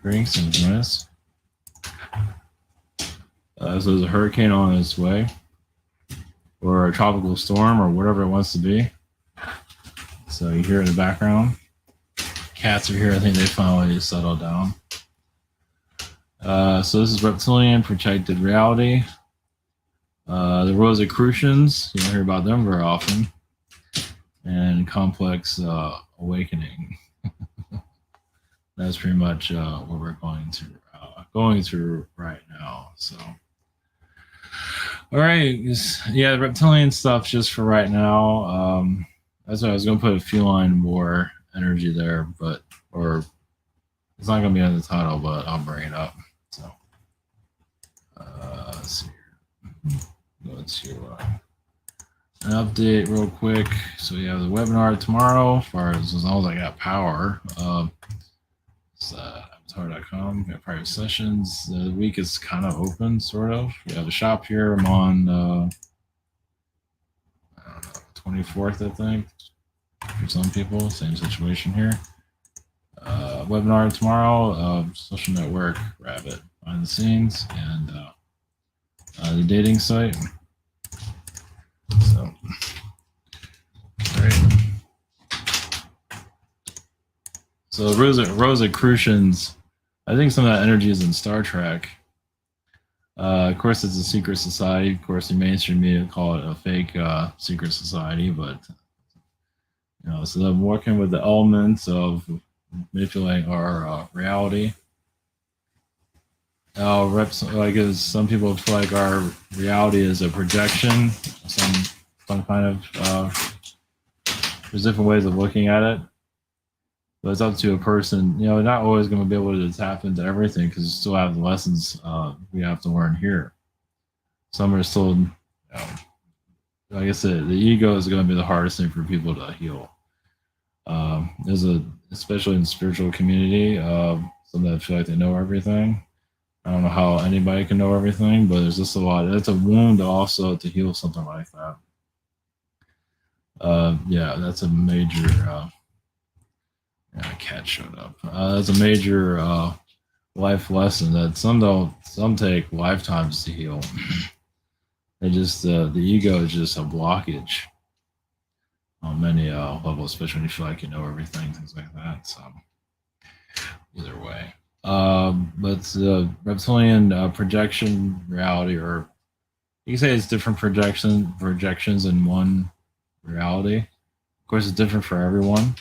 creating synchronous. So there's a hurricane on its way, or a tropical storm, or whatever it wants to be. So you hear it in the background. Cats are here. I think they finally settled down. So this is Reptilian Protected Reality. The Rosicrucians, you don't hear about them very often. And Complex Awakening. That's pretty much what we're going through right now. So, all right, yeah, the reptilian stuff just for right now. That's why I was going to put a feline war energy there, or it's not going to be on the title, but I'll bring it up. So, let's see here. Go to an update real quick. So we have the webinar tomorrow, as long as I got power. It's avatar.com. We have private sessions. The week is kind of open, sort of. We have a shop here. I'm on, I don't know, 24th, I think. For some people, same situation here. Webinar tomorrow. Social network, Rabbit, behind the scenes, and the dating site. So, all right. So Rosicrucians, I think some of that energy is in Star Trek. Of course, it's a secret society. Of course, the mainstream media call it a fake secret society, but so I'm working with the elements of manipulating our reality. Some people feel like our reality is a projection, some kind of. There's different ways of looking at it. But it's up to a person. Not always going to be able to tap into everything because you still have the lessons we have to learn here. Some are still, like I said, the ego is going to be the hardest thing for people to heal. Especially in the spiritual community, some that feel like they know everything. I don't know how anybody can know everything, but there's just a lot. It's a wound also to heal something like that. Yeah, that's a major. Cat showed up. That's a major life lesson that some take lifetimes to heal. They just the ego is just a blockage on many levels, especially when you feel like you know everything, things like that. So either way, but the reptilian projection reality, or you can say it's different projections in one reality. Of course, it's different for everyone.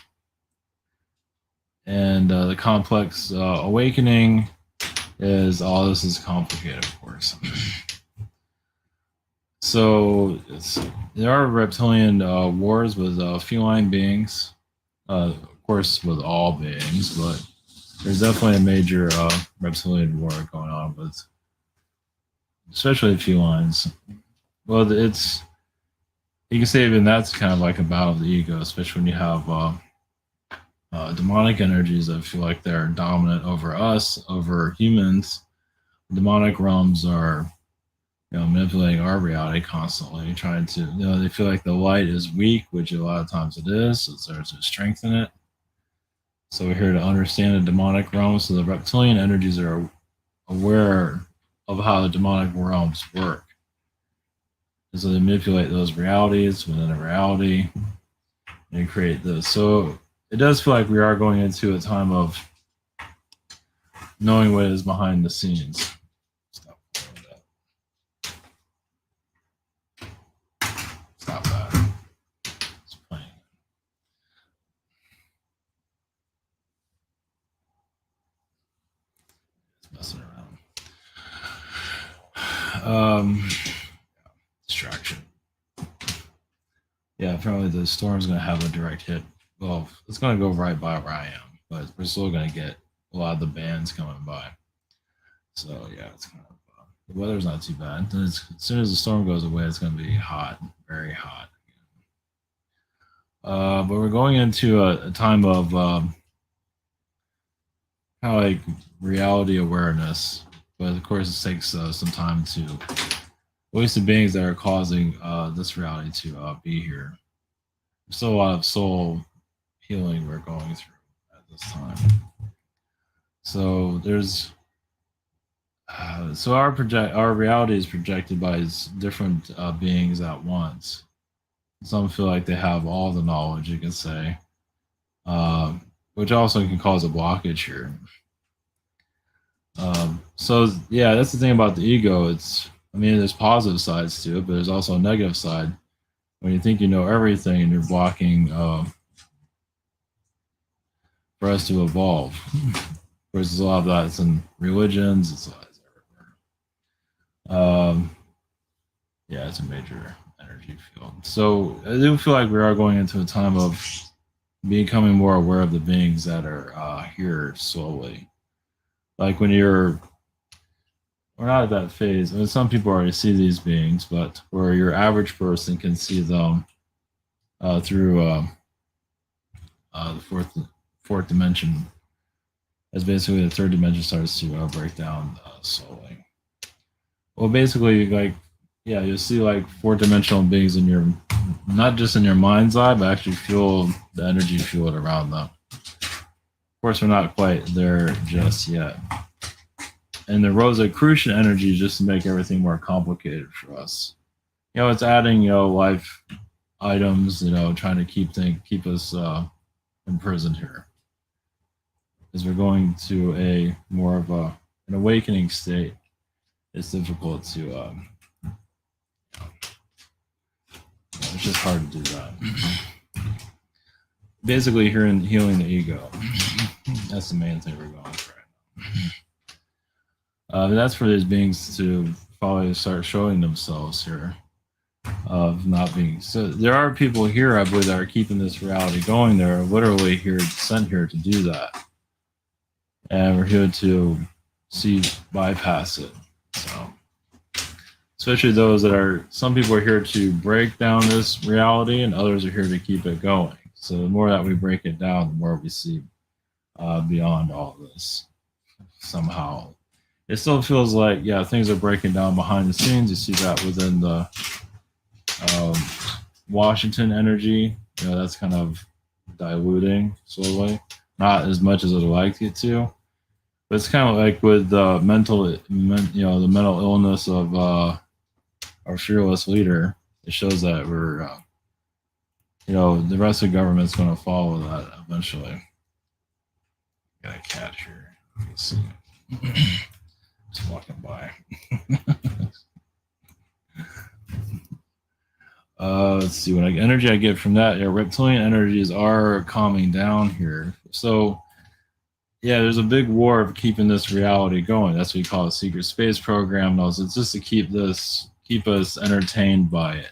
And the complex awakening is all this is complicated, of course. So there are reptilian wars with feline beings, of course, with all beings, but there's definitely a major reptilian war going on with, especially felines. Well, you can say even that's kind of like a battle of the ego, especially when you have demonic energies that feel like they're dominant over us, over humans. Demonic realms are, manipulating our reality constantly, trying to, they feel like the light is weak, which a lot of times it is, so it starts to strengthen it. So we're here to understand the demonic realms. So the reptilian energies are aware of how the demonic realms work. And so they manipulate those realities within a reality and create this. So it does feel like we are going into a time of knowing what is behind the scenes. Stop that. It's playing. It's messing around. Distraction. Yeah, apparently the storm's going to have a direct hit. Well, it's going to go right by where I am, but we're still going to get a lot of the bands coming by. So yeah, it's kind of the weather's not too bad. And as soon as the storm goes away, it's going to be hot, very hot. But we're going into a time of kind of like reality awareness. But of course, it takes some time to voice the beings that are causing this reality to be here. There's still a lot of soul healing we're going through at this time. So there's so our reality is projected by different beings at once. Some feel like they have all the knowledge, you can say, which also can cause a blockage here. So yeah, that's the thing about the ego. I mean, there's positive sides to it, but there's also a negative side. When you think you know everything and you're blocking for us to evolve. Of course, there's a lot of that. It's in religions. It's yeah, it's a major energy field. So I do feel like we are going into a time of becoming more aware of the beings that are here slowly. Like when we're not at that phase. I mean, some people already see these beings, but where your average person can see them through the fourth dimension, as basically the third dimension starts to break down slowly. Well, basically, like, yeah, you'll see like fourth dimensional beings in your, not just in your mind's eye, but actually feel the energy field around them. Of course, we're not quite there just yet. And the Rosicrucian energy just to make everything more complicated for us. You know, it's adding, life items, trying to keep us imprisoned here. As we're going to a more of an awakening state, it's difficult to it's just hard to do that. Basically, healing the ego. That's the main thing we're going for right now. That's for these beings to probably start showing themselves here, of not being. So there are people here, I believe, that are keeping this reality going. They're literally sent here to do that, and we're here to bypass it. So, especially those some people are here to break down this reality, and others are here to keep it going. So the more that we break it down, the more we see beyond all this. Somehow, it still feels like, yeah, things are breaking down behind the scenes. You see that within the Washington energy. That's kind of diluting slowly, not as much as I'd like it to. But it's kind of like with the the mental illness of our fearless leader. It shows that we're, the rest of the government's going to follow that eventually. Got a cat here. Let's see. Just walking by. Let's see what energy I get from that. Yeah, reptilian energies are calming down here. So yeah, there's a big war of keeping this reality going. That's what we call a secret space program. It's just to keep us entertained by it.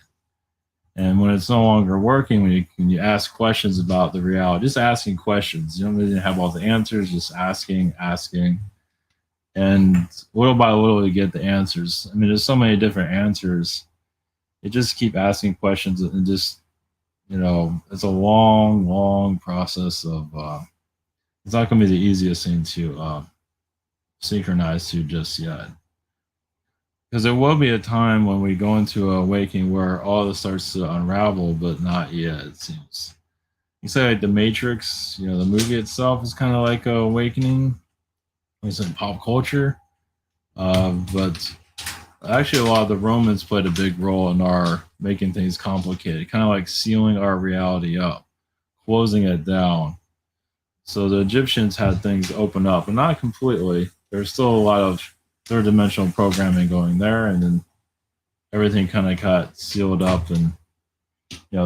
And when it's no longer working, when you ask questions about the reality, just asking questions, you don't really have all the answers, just asking. And little by little, you get the answers. I mean, there's so many different answers. You just keep asking questions and just, it's a long, long process of, it's not going to be the easiest thing to synchronize to just yet. Because there will be a time when we go into a awakening where all this starts to unravel, but not yet, it seems. You say like The Matrix, the movie itself is kind of like a awakening. It's in pop culture. But actually, a lot of the Romans played a big role in our making things complicated, kind of like sealing our reality up, closing it down. So the Egyptians had things open up, but not completely. There's still a lot of third dimensional programming going there, and then everything kind of got sealed up, and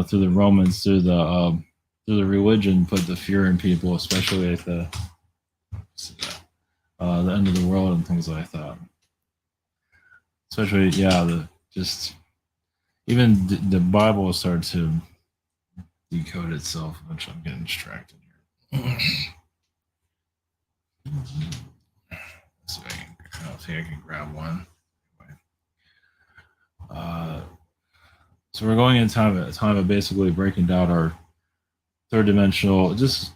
through the Romans, through the religion, put the fear in people, especially at the end of the world and things like that. Especially, yeah, even the Bible started to decode itself, which I'm getting distracted here. So I don't think I can grab one. So we're going in time of basically breaking down our third dimensional, just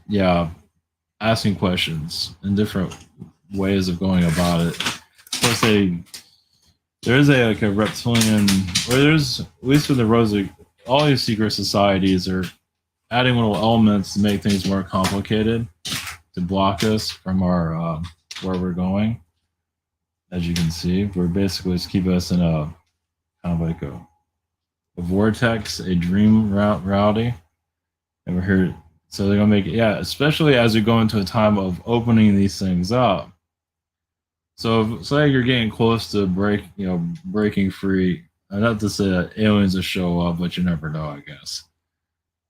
asking questions and different ways of going about it. Of course, there is a reptilian, or there's, at least with the all these secret societies are adding little elements to make things more complicated, to block us from our where we're going. As you can see, we're basically just keep us in a kind of like a vortex, a dream reality, and we're here. So they're gonna make it, yeah, especially as we go into a time of opening these things up. So if, say you're getting close to breaking free. Not to say that aliens will show up, but you never know, I guess.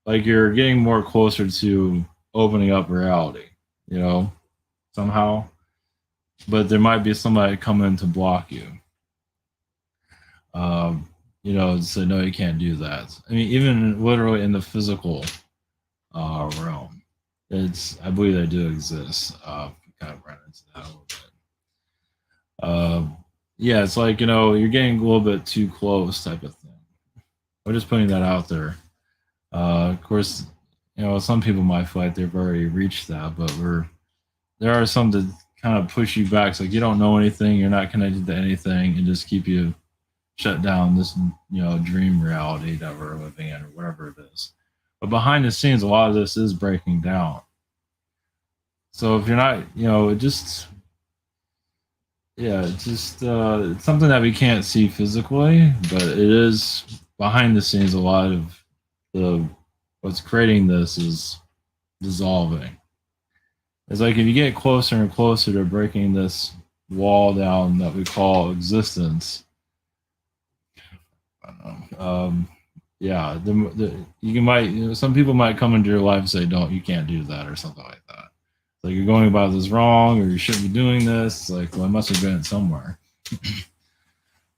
Like you're getting more closer to opening up reality, you know, somehow. But there might be somebody coming to block you. Um, say no, you can't do that. I mean, even literally in the physical realm, I believe they do exist. Kind of run into that a little bit. Yeah, it's like you're getting a little bit too close, type of thing. I'm just putting that out there. Of course, some people might feel like they've already reached that, but there are some that kind of push you back. It's like you don't know anything, you're not connected to anything, and just keep you shut down this dream reality that we're living in, or whatever it is. But behind the scenes, a lot of this is breaking down. So if you're not, just yeah, it's just it's something that we can't see physically, but it is behind the scenes. A lot of the what's creating this is dissolving. It's like if you get closer and closer to breaking this wall down that we call existence, I don't know. Yeah, some people might come into your life and say, "Don't, you can't do that," or something like that. Like you're going about this wrong, or you shouldn't be doing this. It's like, well, I must have been somewhere.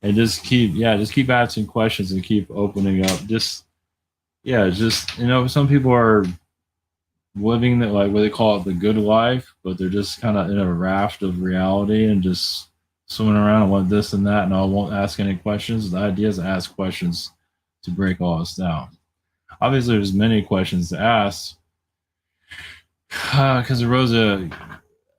And just keep asking questions and keep opening up. Some people are living that, like what they call it, the good life, but they're just kind of in a raft of reality and just swimming around and want this and that, and I won't ask any questions. The idea is to ask questions to break all this down. Obviously, there's many questions to ask because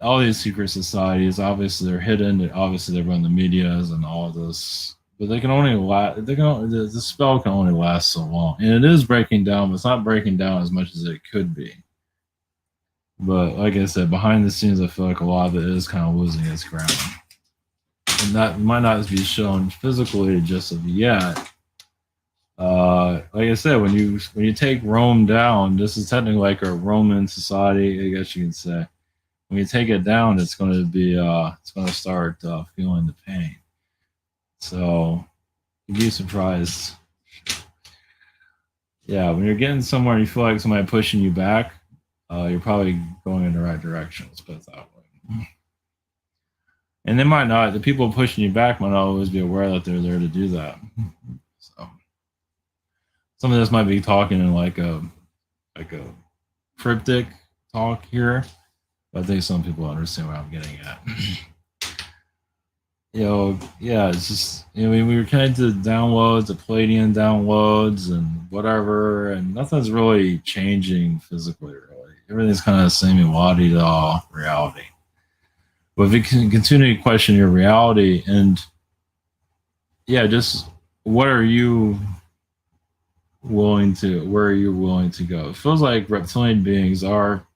all these secret societies, obviously they're hidden. Obviously, they run the medias and all of this, but they can only last. The spell can only last so long, and it is breaking down, but it's not breaking down as much as it could be. But like I said, behind the scenes, I feel like a lot of it is kind of losing its ground, and that might not be shown physically just of yet. Like I said, when you take Rome down, this is technically like a Roman society, I guess you can say. When you take it down, it's going to start feeling the pain. So you'd be surprised. Yeah, when you're getting somewhere, and you feel like somebody pushing you back. You're probably going in the right direction. Let's put it that way. And they might not. The people pushing you back might not always be aware that they're there to do that. So some of this might be talking in like a cryptic talk here, but I think some people understand what I'm getting at. Yeah, it's just we were connected to downloads, the Palladian downloads, and whatever, and nothing's really changing physically. Really, everything's kind of the same in reality. But if you can continue to question your reality, and yeah, just what are you where are you willing to go? It feels like reptilian beings are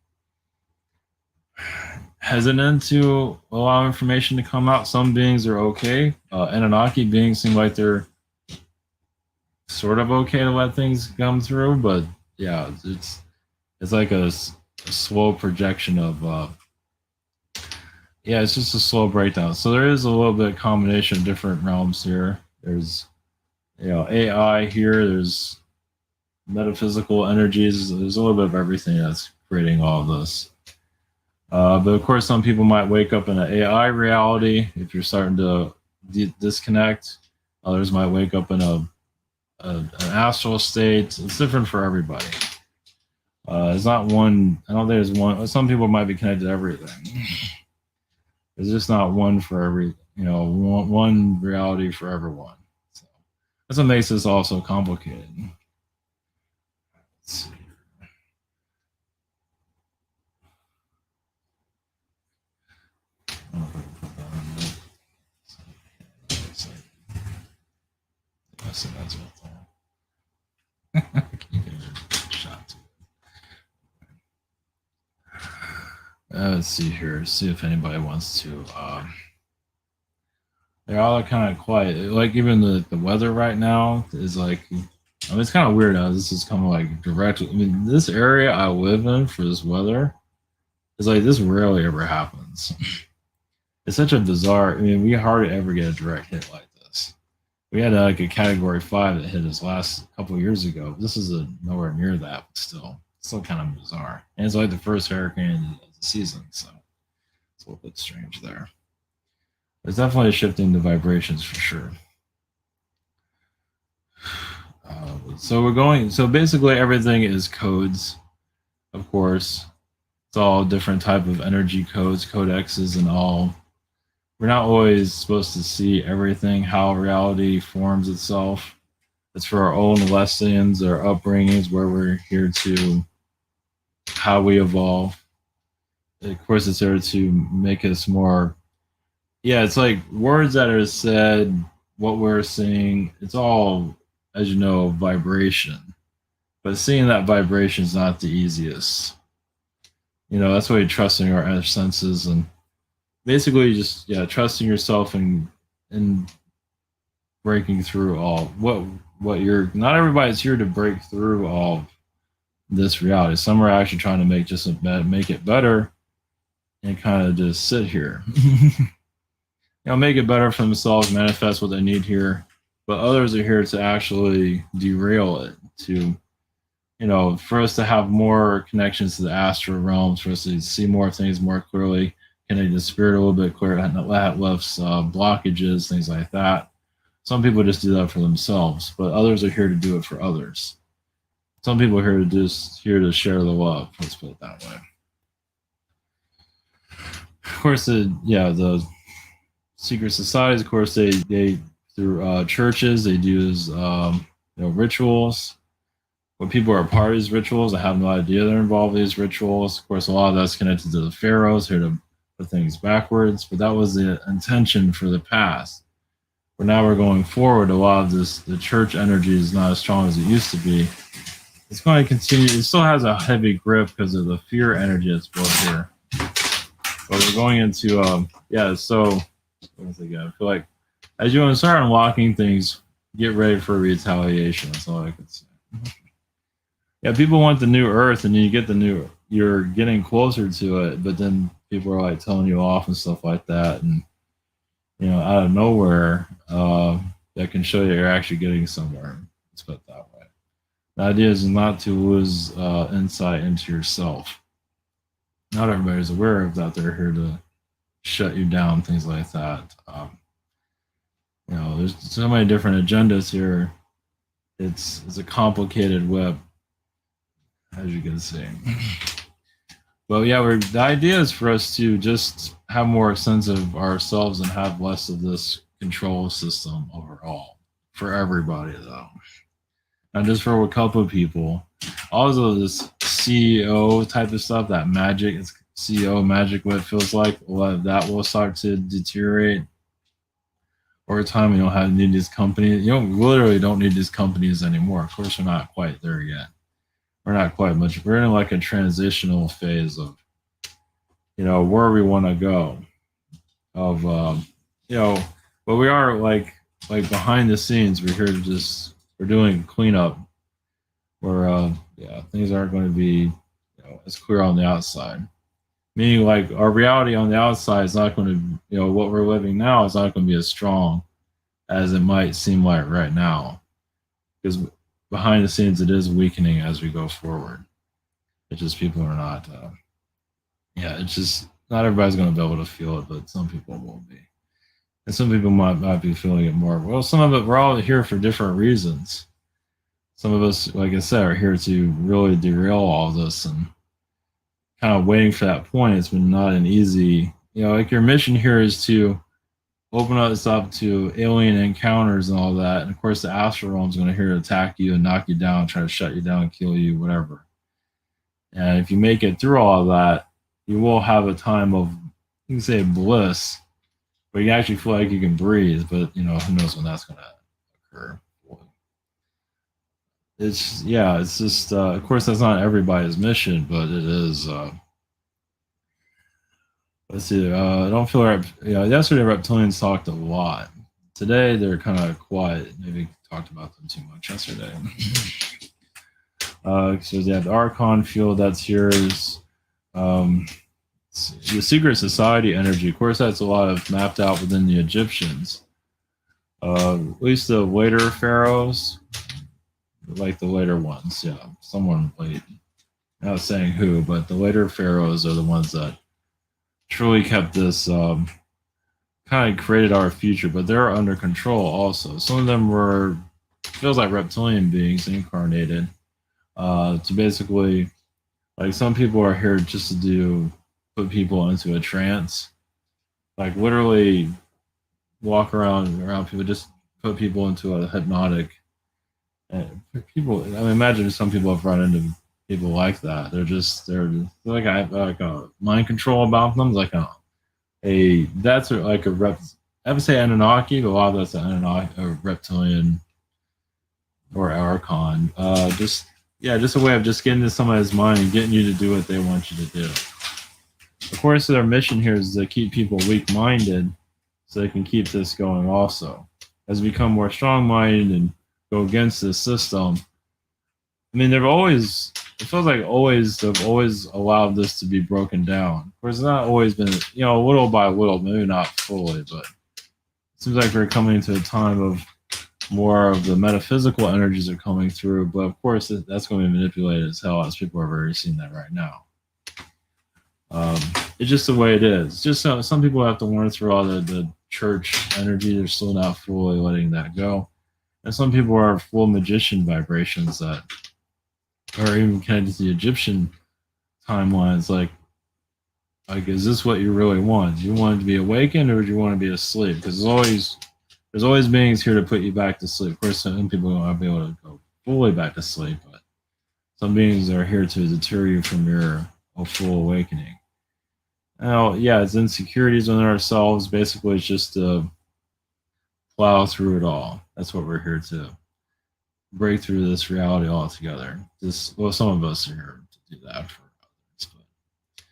hesitant to allow information to come out. Some beings are okay. Anunnaki beings seem like they're sort of okay to let things come through, but yeah, it's like a slow projection of it's just a slow breakdown. So there is a little bit of combination of different realms here. There's AI here. There's metaphysical energies. There's a little bit of everything that's creating all of this. But of course, some people might wake up in an AI reality if you're starting to disconnect. Others might wake up in an astral state. It's different for everybody. It's not one. I don't think there's one. Some people might be connected to everything. There's just not one for every. One reality for everyone. So that's what makes this also complicated. Let's see. I don't know if I can put that on there. So that's what I can get a shot to it. Let's see here. See if anybody wants to. They're all kind of quiet. Like even the weather right now is like. I mean, it's kind of weird now. This is kind of like directly. I mean, this area I live in for this weather is like this rarely ever happens. It's such a bizarre. I mean, we hardly ever get a direct hit like this. We had like a category 5 that hit us last couple of years ago. This is nowhere near that, but still kind of bizarre. And it's like the first hurricane of the season, so it's a little bit strange there. There's definitely shifting the vibrations for sure. So we're going. So basically, everything is codes, of course. It's all different type of energy codes, codexes, and all. We're not always supposed to see everything, how reality forms itself. It's for our own lessons, our upbringings, where we're here to, how we evolve. Of course, it's there to make us more. Yeah, it's like words that are said, what we're seeing. It's all, as you know, vibration. But seeing that vibration is not the easiest. That's why you're trusting our inner senses and basically just trusting yourself and breaking through all what you're. Not everybody's here to break through all this reality. Some are actually trying to make it better and kind of just sit here. Make it better for themselves, manifest what they need here. But others are here to actually derail it, to for us to have more connections to the astral realms, for us to see more things more clearly, connect the spirit a little bit clearer, that lifts blockages, things like that. Some people just do that for themselves, but others are here to do it for others. Some people are here to share the love. Let's put it that way. Of course, the secret societies. Of course, they through churches they do rituals. When people are part of these rituals, I have no idea they're involved in these rituals. Of course, a lot of that's connected to the pharaohs, here to put things backwards. But that was the intention for the past. But now we're going forward. A lot of the church energy is not as strong as it used to be. It's going to continue. It still has a heavy grip because of the fear energy that's built here. But we're going into, so, once again, I feel like as you want to start unlocking things, get ready for retaliation. That's all I can say. Yeah, people want the new Earth, and you get you're getting closer to it, but then people are like telling you off and stuff like that, and out of nowhere, that can show you're actually getting somewhere. Let's put it that way. The idea is not to lose insight into yourself. Not everybody's aware of that. They're here to shut you down, things like that. There's so many different agendas here. It's a complicated web, as you can see. Well, the idea is for us to just have more sense of ourselves and have less of this control system overall for everybody, though. Not just for a couple of people. Also, this CEO type of stuff, that magic, it's CEO magic, what it feels like, a lot of that will start to deteriorate over time. We don't need these companies. Literally don't need these companies anymore. Of course, we're not quite there yet. We're not quite much. We're in like a transitional phase of, where we want to go. Of, but we are like behind the scenes. We're here to we're doing cleanup. Where things aren't going to be, as clear on the outside. Meaning, like our reality on the outside is not going to, what we're living now is not going to be as strong as it might seem like right now, because behind the scenes, it is weakening as we go forward. It's just people are not. It's just not everybody's going to be able to feel it, but some people will be, and some people might be feeling it more. Well, some of it, we're all here for different reasons. Some of us, like I said, are here to really derail all of this and kind of waiting for that point. It's been not an easy, like your mission here is to open us up to alien encounters and all that. And of course, the astral realm is going to here to attack you and knock you down, try to shut you down, kill you, whatever. And if you make it through all of that, you will have a time of, you can say, bliss, but you actually feel like you can breathe. But who knows when that's going to occur. It's just of course that's not everybody's mission, but it is Let's see. I don't feel like, yesterday reptilians talked a lot. Today they're kind of quiet. Maybe talked about them too much yesterday. So yeah, the Archon field, that's yours. Um, the secret society energy, of course, that's a lot of mapped out within the Egyptians. At least the later pharaohs, like the later ones, yeah, someone late. Not saying who, but the later pharaohs are the ones that truly kept this, kind of created our future, but they're under control also. Some of them were, feels like reptilian beings incarnated, to basically, like, some people are here just to put people into a trance, like literally walk around people, just put people into a hypnotic. And people, I mean, imagine some people have run into people like that. They're like a mind control about them, like that's like a rep. I would say Anunnaki, but a lot of that's an Anunnaki, a reptilian or Archon. Just a way of just getting into somebody's mind and getting you to do what they want you to do. Of course, their mission here is to keep people weak-minded, so they can keep this going. Also, as we become more strong-minded and go against this system, I mean, it feels like they've always allowed this to be broken down. Of course, it's not always been, little by little, maybe not fully, but it seems like we're coming to a time of more of the metaphysical energies are coming through. But of course, that's going to be manipulated as hell, as people have already seen that right now. It's just the way it is. Just some people have to learn through all the church energy. They're still not fully letting that go. And some people are full magician vibrations that are even connected to the Egyptian timelines. Like, is this what you really want? Do you want to be awakened, or do you want to be asleep? Because there's always beings here to put you back to sleep. Of course, some people won't be able to go fully back to sleep, but some beings are here to deter you from your full awakening. Now, yeah, it's insecurities within ourselves. Basically, it's just to plow through it all. That's what we're here to break through this reality altogether. Some of us are here to do that for others, but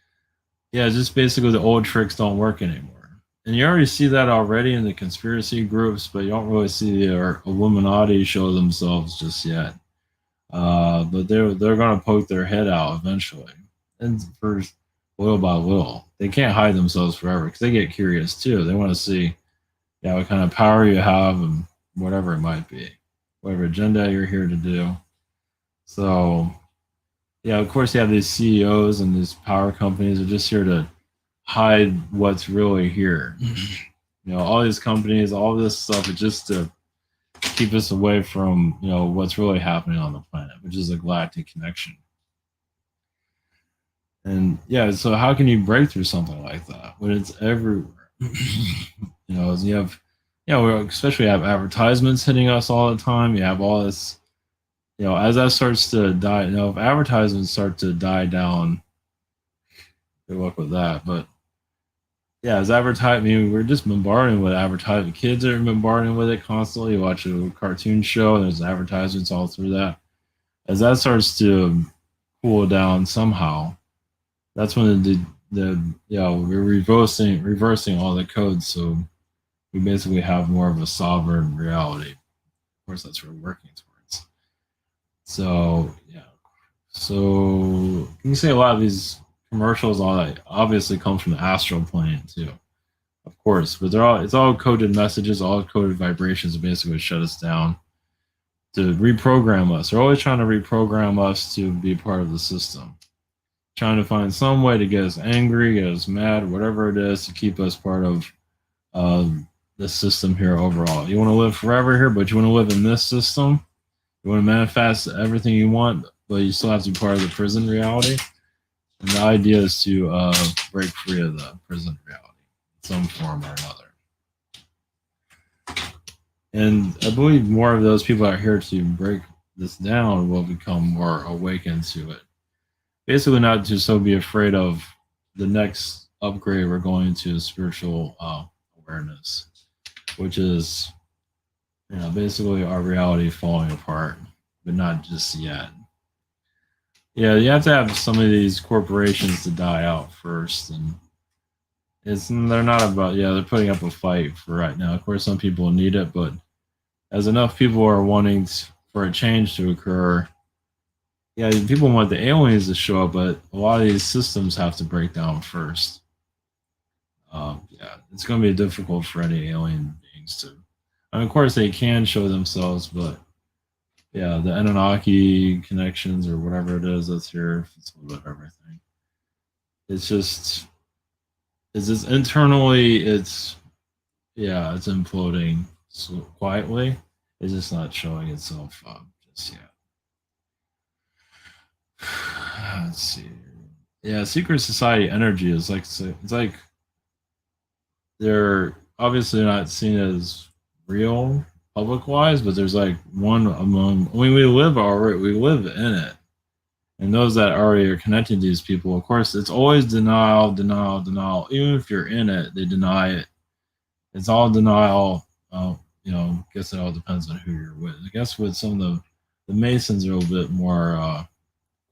yeah, just basically the old tricks don't work anymore. And you already see that already in the conspiracy groups, but you don't really see the Illuminati show themselves just yet. But they're going to poke their head out eventually, and for little by little, they can't hide themselves forever because they get curious too. They want to see, what kind of power you have and whatever it might be, whatever agenda you're here to do. So, yeah, of course, you have these CEOs and these power companies are just here to hide what's really here. All these companies, all this stuff is just to keep us away from, what's really happening on the planet, which is a galactic connection. And yeah, so how can you break through something like that when it's everywhere? As you have, we especially have advertisements hitting us all the time. You have all this, as that starts to die, if advertisements start to die down, good luck with that. But yeah, as advertising, we're just bombarding with advertising. Kids are bombarding with it constantly. You watch a cartoon show, and there's advertisements all through that. As that starts to cool down somehow, that's when we're reversing all the codes. So we basically have more of a sovereign reality. Of course, that's what we're working towards. So yeah, so you can say a lot of these commercials, all that obviously come from the astral plane too, of course, but it's all coded messages, all coded vibrations that basically shut us down to reprogram us. They're always trying to reprogram us to be part of the system, trying to find some way to get us angry, get us mad, whatever it is, to keep us part of the system here overall. You want to live forever here, but you want to live in this system. You want to manifest everything you want, but you still have to be part of the prison reality. And the idea is to break free of the prison reality in some form or another. And I believe more of those people out here to break this down will become more awakened to it. Basically, not to so be afraid of the next upgrade we're going to spiritual awareness, which is, basically our reality falling apart, but not just yet. Yeah, you have to have some of these corporations to die out first, and they're not about, yeah, they're putting up a fight for right now. Of course, some people need it, but as enough people are wanting for a change to occur, yeah, people want the aliens to show up, but a lot of these systems have to break down first. Yeah, it's going to be difficult for any alien beings to. I mean, of course, they can show themselves, but yeah, the Anunnaki connections or whatever it is that's here, it's a little bit of everything. It's just internally, yeah, it's imploding so quietly. It's just not showing itself just yet. Let's see. Yeah, secret society energy is like, it's like they're obviously not seen as real public wise, but there's like one among. I mean, we live in it, and those that already are connected to these people, of course, it's always denial, denial, denial. Even if you're in it, they deny it. It's all denial. I guess it all depends on who you're with. I guess with some of the Masons are a little bit more. Of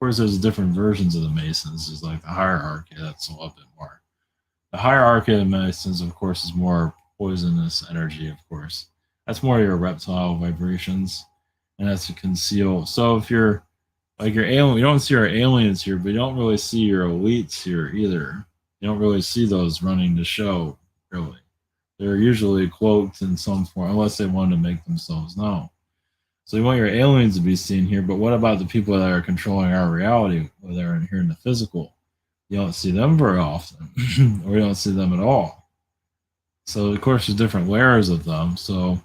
course, there's different versions of the Masons. There's like the hierarchy. That's a little bit more. The hierarchy of the Masons, of course, is more poisonous energy. Of course, that's more your reptile vibrations, and that's to conceal. So if you're like your alien, we don't see our aliens here, but you don't really see your elites here either. You don't really see those running the show, really. They're usually cloaked in some form, unless they want to make themselves known. So you want your aliens to be seen here, but what about the people that are controlling our reality, whether they're in here in the physical? You don't see them very often, or you don't see them at all. So of course, there's different layers of them. So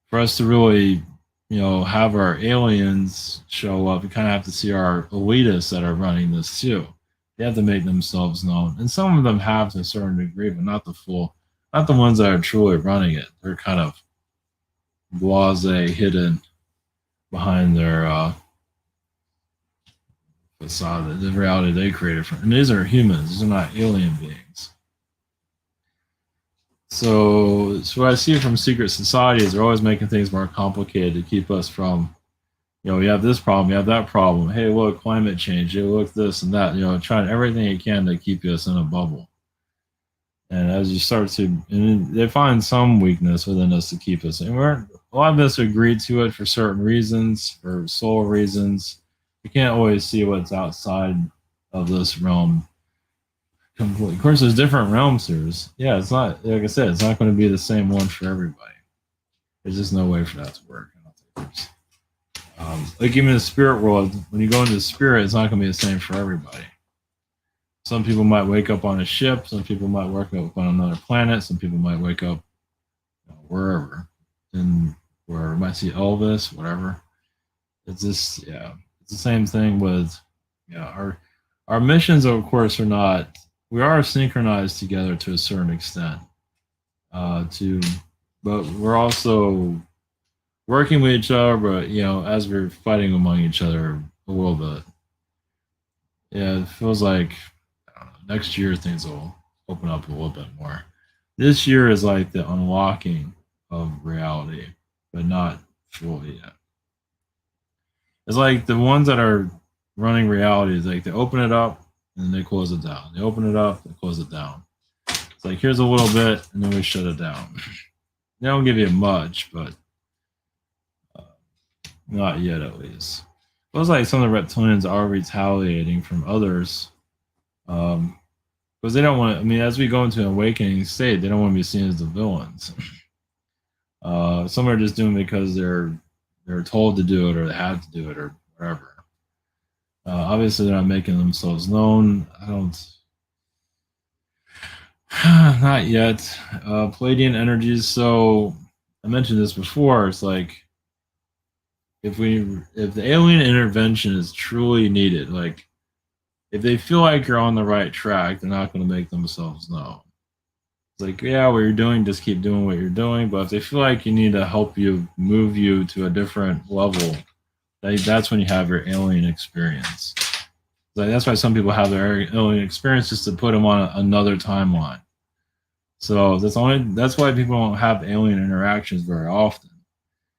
for us to really, have our aliens show up, we kind of have to see our elitists that are running this too. They have to make themselves known, and some of them have to a certain degree, but not the full. Not the ones that are truly running it. They're kind of blase, hidden behind their facade, the reality they created. And these are humans. These are not alien beings. So what I see from secret societies, they're always making things more complicated to keep us from, we have this problem, you have that problem. Hey, look, climate change. Hey, look, this and that. Trying everything you can to keep us in a bubble. And as you start to, and they find some weakness within us to keep us. And a lot of us agreed to it for certain reasons, for soul reasons. We can't always see what's outside of this realm completely. Of course, there's different realms here. Yeah, it's not, like I said, it's not going to be the same one for everybody. There's just no way for that to work. I don't think like even in the spirit world, when you go into the spirit, it's not going to be the same for everybody. Some people might wake up on a ship. Some people might wake up on another planet. Some people might wake up wherever, and where you might see Elvis, whatever. It's just, yeah, it's the same thing with, our missions, of course, are not. We are synchronized together to a certain extent. But we're also working with each other. But as we're fighting among each other a little bit, yeah, it feels like. Next year things will open up a little bit more. This year is like the unlocking of reality, but not fully yet. It's like the ones that are running reality is like they open it up and then they close it down. They open it up, they close it down. It's like here's a little bit and then we shut it down. They don't give you much, but not yet at least. It feels like some of the reptilians are retaliating from others. Because they don't want to, I mean, as we go into an awakening state, they don't want to be seen as the villains. Some are just doing it because they're told to do it or they have to do it or whatever. Obviously, they're not making themselves known. Not yet. Palladian energies. So I mentioned this before. It's like if the alien intervention is truly needed, like if they feel like you're on the right track, they're not going to make themselves known. It's like, yeah, what you're doing, just keep doing what you're doing. But if they feel like you need to help you, move you to a different level, that's when you have your alien experience. Like, that's why some people have their alien experience just to put them on another timeline. So that's why people don't have alien interactions very often.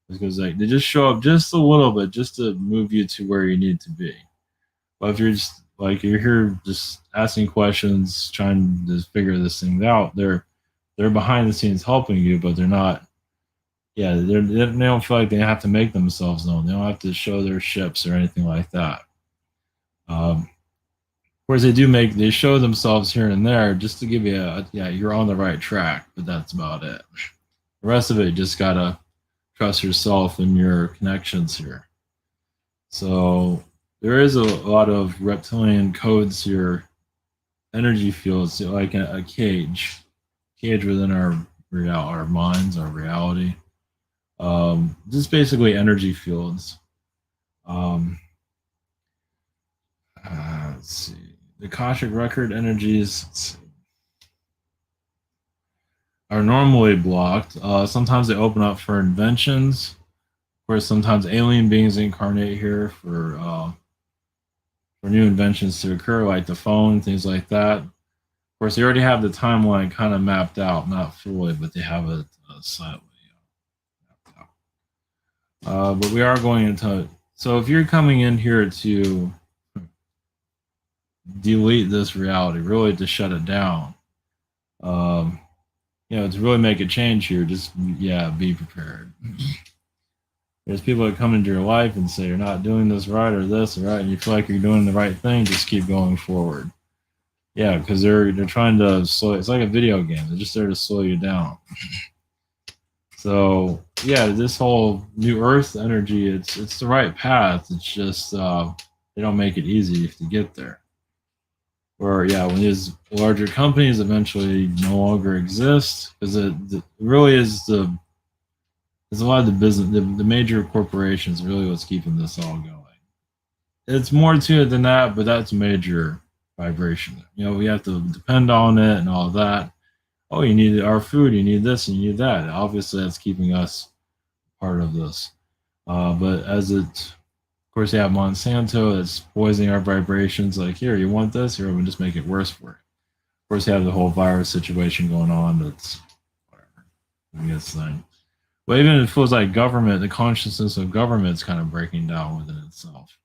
Because they just show up just a little bit just to move you to where you need to be. But if you're just like you're here just asking questions, trying to figure this thing out. They're behind the scenes helping you, but they're not. Yeah, they don't feel like they have to make themselves known. They don't have to show their ships or anything like that. Whereas they show themselves here and there just to give you yeah, you're on the right track, but that's about it. The rest of it, you just gotta trust yourself and your connections here. So there is a lot of reptilian codes here, energy fields, like a cage within our minds, our reality. Just basically energy fields. Um, let's see. The Akashic record energies are normally blocked. Sometimes they open up for inventions. Of course, sometimes alien beings incarnate here for new inventions to occur, like the phone, things like that. Of course, they already have the timeline kind of mapped out, not fully, but they have it slightly mapped out. But we are going into. So if you're coming in here to delete this reality, really to shut it down, um, to really make a change here, just be prepared. There's people that come into your life and say you're not doing this right or this or right, and you feel like you're doing the right thing. Just keep going forward. Yeah, because they're trying to slow. It's like a video game. They're just there to slow you down. So yeah, this whole new Earth energy, it's the right path. It's just they don't make it easy to get there. Or yeah, when these larger companies eventually no longer exist, because it really is there's a lot of the business, the major corporations, really what's keeping this all going. It's more to it than that, but that's major vibration. We have to depend on it and all that. Oh, you need our food, you need this, and you need that. Obviously, that's keeping us part of this. But of course, you have Monsanto that's poisoning our vibrations. Like, here, you want this? Here, we'll just make it worse for you. Of course, you have the whole virus situation going on. That's whatever. I guess thing. But even it feels like government, the consciousness of government is kind of breaking down within itself,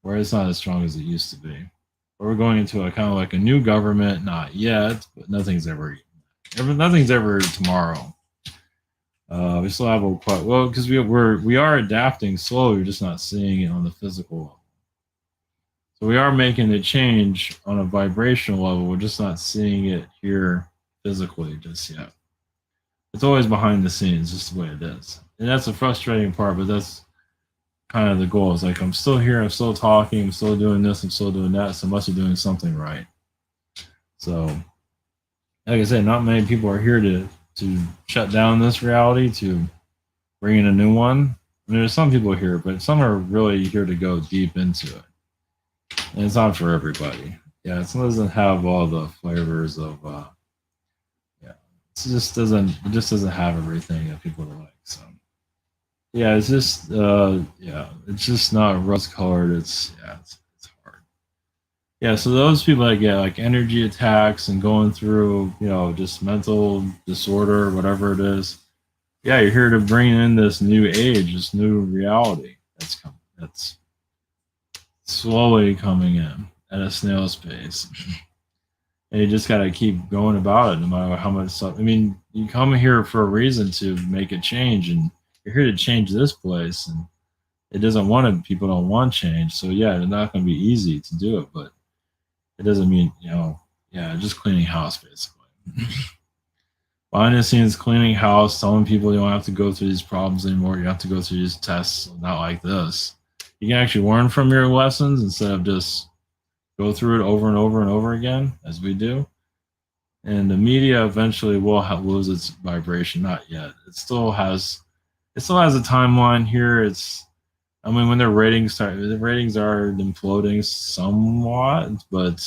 where it's not as strong as it used to be. But we're going into a kind of like a new government, not yet, but nothing's ever tomorrow. We still have because we are adapting slowly. We're just not seeing it on the physical level. So we are making a change on a vibrational level. We're just not seeing it here physically just yet. It's always behind the scenes, just the way it is. And that's the frustrating part, but that's kind of the goal. It's like, I'm still here, I'm still talking, I'm still doing this, I'm still doing that, so I must be doing something right. So, like I said, not many people are here to shut down this reality, to bring in a new one. I mean, there's some people here, but some are really here to go deep into it. And it's not for everybody. Yeah, it doesn't have all the flavors of it just doesn't have everything that people like. So yeah, it's just it's just not rose colored. It's hard. Yeah, so those people that get like energy attacks and going through, just mental disorder, whatever it is, yeah, you're here to bring in this new age, this new reality that's coming. That's slowly coming in at a snail's pace. And you just got to keep going about it no matter how much stuff. I mean, you come here for a reason to make a change, and you're here to change this place, and people don't want change. So yeah, it's not going to be easy to do it, but it doesn't mean, just cleaning house basically. Behind the scenes, cleaning house, telling people you don't have to go through these problems anymore. You don't have to go through these tests, not like this. You can actually learn from your lessons instead of just go through it over and over and over again, as we do. And the media eventually will lose its vibration. Not yet. It still has a timeline here. When their ratings are imploding somewhat, but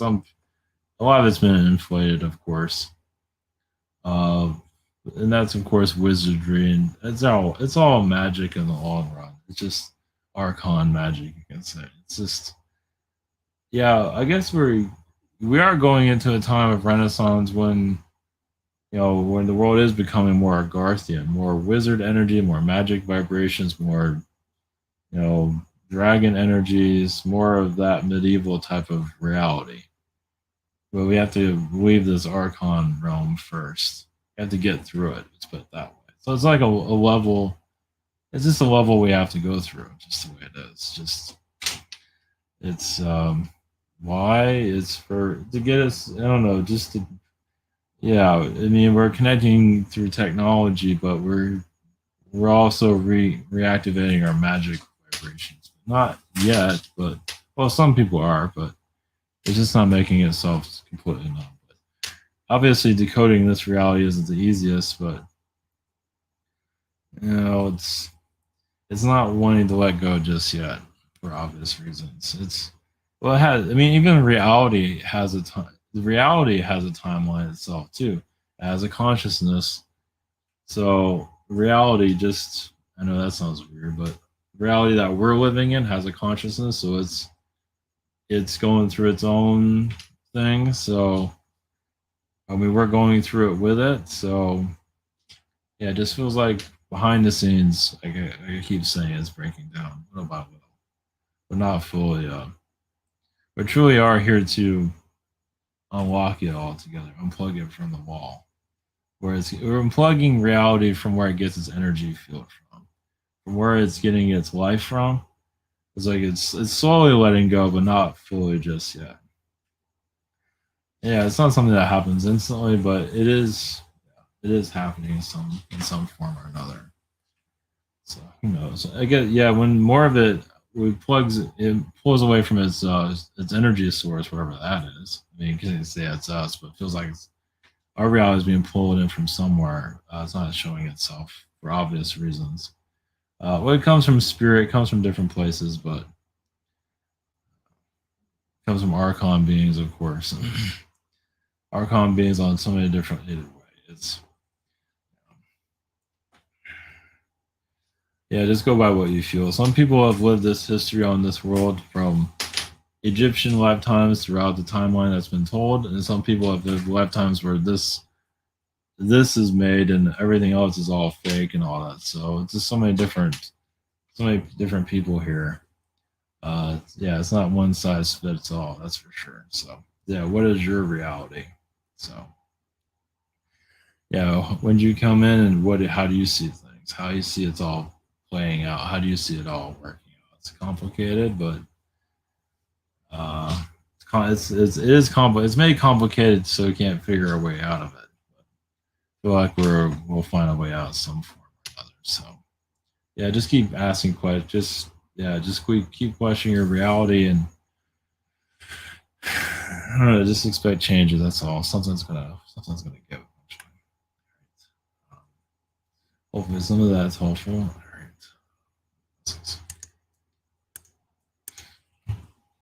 a lot of it's been inflated, of course. And that's of course wizardry, and it's all magic in the long run. It's just archon magic, you can say. It's just, yeah, I guess we are going into a time of renaissance when when the world is becoming more Garthian, more wizard energy, more magic vibrations, more dragon energies, more of that medieval type of reality. But we have to leave this Archon realm first. We have to get through it. Let's put it that way. So it's like a level. It's just a level we have to go through, just the way it is. Just it's why it's for to get us. I don't know. Just to yeah. I mean, we're connecting through technology, but we're also reactivating our magic vibrations. Not yet, but well, some people are, but it's just not making itself completely known. But obviously, decoding this reality isn't the easiest, but it's not wanting to let go just yet for obvious reasons. It's well, it has. I mean, even reality has a time. The reality has a timeline itself too. It has a consciousness. So reality just. I know that sounds weird, but reality that we're living in has a consciousness. So it's going through its own thing. So I mean, we're going through it with it. So yeah, it just feels like behind the scenes. Like I keep saying, it's breaking down little by little. We're not fully. We truly are here to unlock it all together, unplug it from the wall. Whereas we're unplugging reality from where it gets its energy field from where it's getting its life from. It's like it's slowly letting go, but not fully just yet. Yeah, it's not something that happens instantly, but it is happening in some form or another. So who knows? I get yeah. When more of it it pulls away from its energy source, whatever that is. I mean, you can say it's us, but it feels like our reality is being pulled in from somewhere. It's not showing itself for obvious reasons. Well, it comes from spirit, it comes from different places, but it comes from Archon beings, of course. Archon beings on so many different either way. It's yeah, just go by what you feel. Some people have lived this history on this world from Egyptian lifetimes throughout the timeline that's been told, and some people have lived lifetimes where this is made and everything else is all fake and all that. So it's just so many different people here. Yeah, it's not one size fits all. That's for sure. So yeah, what is your reality? So yeah, when you come in and how do you see things? How do you see it's all playing out? How do you see it all working out? It's complicated, but it is it's made complicated so we can't figure our way out of it. But I feel like we'll find a way out some form or another. So yeah, just keep asking questions. Just keep questioning your reality and I don't know, just expect changes. That's all. Something's gonna give. Um, Hopefully, some of that's helpful.